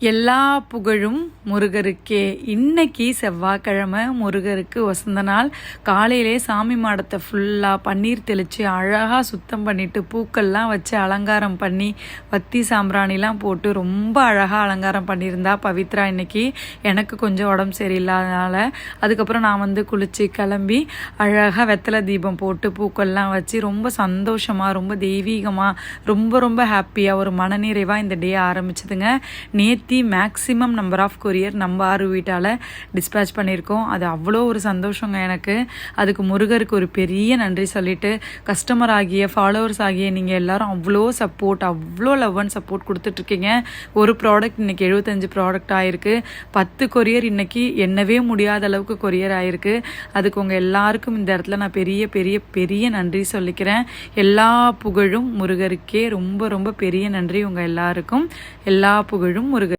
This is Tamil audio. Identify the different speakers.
Speaker 1: எல்லா புகழும் முருகருக்கே. இன்னைக்கு செவ்வாய்க்கிழமை, முருகருக்கு வசந்த நாள். காலையிலே சாமி மாடத்தை ஃபுல்லாக பன்னீர் தெளித்து அழகாக சுத்தம் பண்ணிவிட்டு பூக்கள்லாம் வச்சு அலங்காரம் பண்ணி வத்தி சாம்பிராணிலாம் போட்டு ரொம்ப அழகாக அலங்காரம் பண்ணியிருந்தா பவித்ரா. இன்னைக்கு எனக்கு கொஞ்சம் உடம்பு சரியில்லாதனால அதுக்கப்புறம் நான் குளித்து கிளம்பி அழகாக வெத்தலை தீபம் போட்டு பூக்கள்லாம் வச்சு ரொம்ப சந்தோஷமாக, ரொம்ப தெய்வீகமாக, ரொம்ப ரொம்ப ஹாப்பியாக, ஒரு மனநிறைவாக இந்த டே ஆரம்பிச்சதுங்க. மேக்ஸிமம் நம்பர் ஆஃப் கொரியர் நம்ம வீட்டால் டிஸ்பேச் பண்ணியிருக்கோம். அது அவ்வளோ ஒரு சந்தோஷங்க எனக்கு. அதுக்கு முருகருக்கு ஒரு பெரிய நன்றி சொல்லிட்டு, கஸ்டமர் ஆகிய ஃபாலோவர்ஸ் ஆகிய நீங்கள் எல்லாரும் அவ்வளோ சப்போர்ட், அவ்வளோ லவ் அண்ட் சப்போர்ட் கொடுத்துட்ருக்கீங்க. ஒரு ப்ராடக்ட் இன்றைக்கி 75 ப்ராடக்ட் ஆகிருக்கு. 10 கொரியர் இன்றைக்கி எண்ணவே முடியாத அளவுக்கு கொரியர் ஆகிருக்கு. அதுக்கு உங்கள் எல்லாருக்கும் இந்த இடத்துல நான் பெரிய பெரிய பெரிய நன்றி சொல்லிக்கிறேன். எல்லா புகழும் முருகருக்கே. ரொம்ப ரொம்ப பெரிய நன்றி உங்கள் எல்லாருக்கும். எல்லா புகழும் முருகர்.